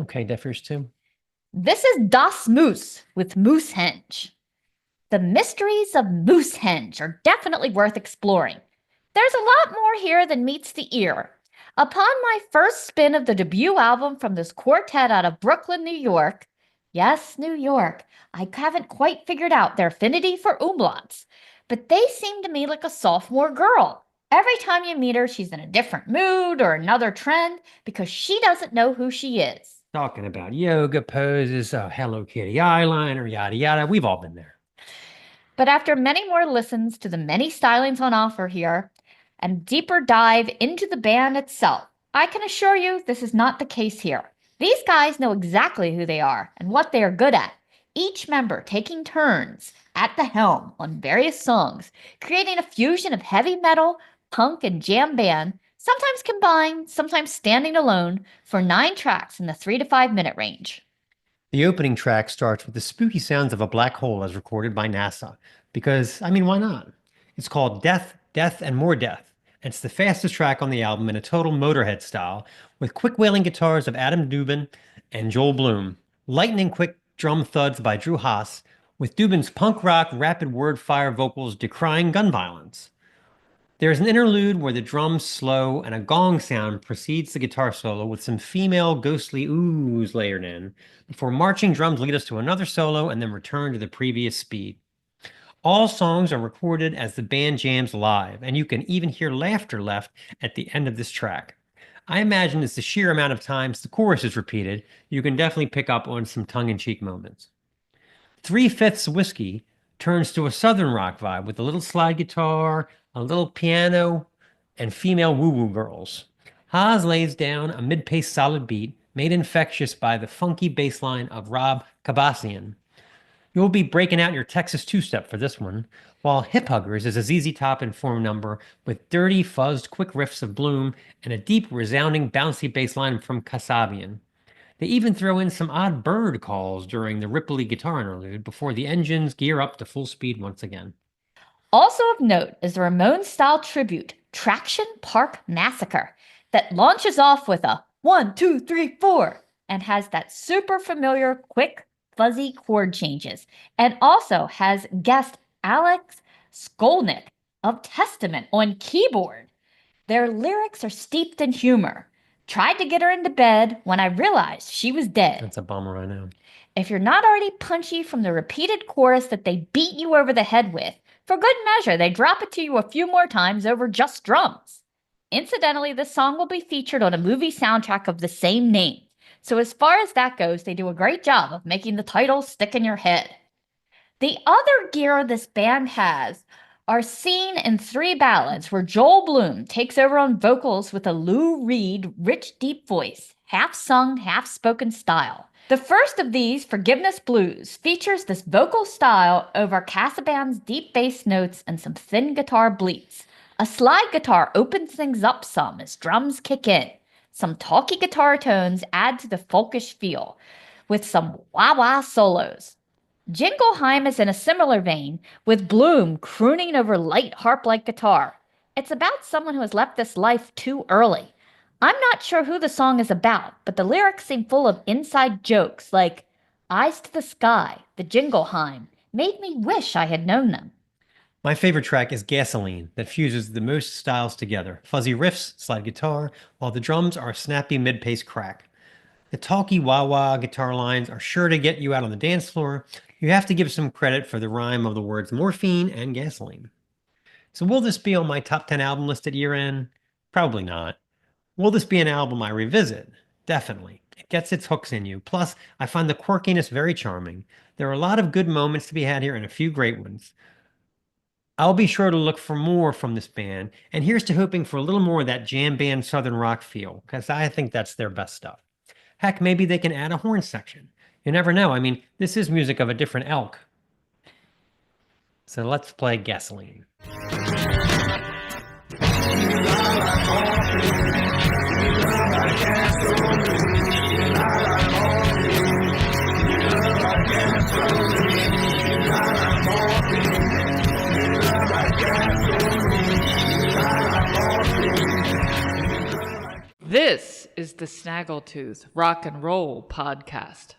Okay, Defers too. This is Das Moose with Moosehenge. The mysteries of Moosehenge are definitely worth exploring. There's a lot more here than meets the ear. Upon my first spin of the debut album from this quartet out of Brooklyn, New York, yes, New York, I haven't quite figured out their affinity for umlauts, but they seem to me like a sophomore girl. Every time you meet her, she's in a different mood or another trend because she doesn't know who she is. Talking about yoga poses, Hello Kitty eyeliner, yada yada. We've all been there. But after many more listens to the many stylings on offer here and deeper dive into the band itself, I can assure you this is not the case here. These guys know exactly who they are and what they are good at, each member taking turns at the helm on various songs, creating a fusion of heavy metal, punk, and jam band, sometimes combined, sometimes standing alone, for 9 tracks in the 3 to 5 minute range. The opening track starts with the spooky sounds of a black hole as recorded by NASA. Because, I mean, why not? It's called Death, Death, and More Death. And it's the fastest track on the album in a total Motorhead style, with quick wailing guitars of Adam Dubin and Joel Bloom, lightning quick drum thuds by Drew Haas, with Dubin's punk rock, rapid word fire vocals decrying gun violence. There's an interlude where the drums slow and a gong sound precedes the guitar solo with some female ghostly oohs layered in, before marching drums lead us to another solo and then return to the previous speed. All songs are recorded as the band jams live, and you can even hear laughter left at the end of this track. I imagine it's the sheer amount of times the chorus is repeated, you can definitely pick up on some tongue-in-cheek moments. 3/5 Whiskey turns to a southern rock vibe with a little slide guitar, a little piano, and female woo-woo girls. Haas lays down a mid-paced solid beat, made infectious by the funky bass line of Rob Kabassian. You'll be breaking out your Texas two-step for this one, while Hip Huggers is a ZZ Top informed number with dirty, fuzzed, quick riffs of Bloom and a deep, resounding, bouncy bass line from Kasabian. They even throw in some odd bird calls during the ripply guitar interlude before the engines gear up to full speed once again. Also of note is the Ramones-style tribute, Traction Park Massacre, that launches off with a 1, 2, 3, 4, and has that super familiar, quick, fuzzy chord changes, and also has guest Alex Skolnick of Testament on keyboard. Their lyrics are steeped in humor. Tried to get her into bed when I realized she was dead. That's a bummer, I know. If you're not already punchy from the repeated chorus that they beat you over the head with, for good measure, they drop it to you a few more times over just drums. Incidentally, this song will be featured on a movie soundtrack of the same name. So as far as that goes, they do a great job of making the title stick in your head. The other gear this band has are seen in 3 ballads where Joel Bloom takes over on vocals with a Lou Reed rich deep voice, half sung, half spoken style. The first of these, Forgiveness Blues, features this vocal style over Casabian's deep bass notes and some thin guitar bleats. A slide guitar opens things up some as drums kick in. Some talky guitar tones add to the folkish feel, with some wah-wah solos. Jingleheimer is in a similar vein, with Bloom crooning over light harp-like guitar. It's about someone who has left this life too early. I'm not sure who the song is about, but the lyrics seem full of inside jokes like, "Eyes to the sky, the Jingleheimer, made me wish I had known them." My favorite track is Gasoline, that fuses the most styles together. Fuzzy riffs, slide guitar, while the drums are a snappy mid-pace crack. The talky wah-wah guitar lines are sure to get you out on the dance floor. You have to give some credit for the rhyme of the words morphine and gasoline. So will this be on my top 10 album list at year end? Probably not. Will this be an album I revisit? Definitely. It gets its hooks in you. Plus, I find the quirkiness very charming. There are a lot of good moments to be had here and a few great ones. I'll be sure to look for more from this band, and here's to hoping for a little more of that jam band southern rock feel, because I think that's their best stuff. Heck, maybe they can add a horn section. You never know. I mean, this is music of a different ilk. So let's play Gasoline. This is is the Snaggletooth Rock and Roll podcast.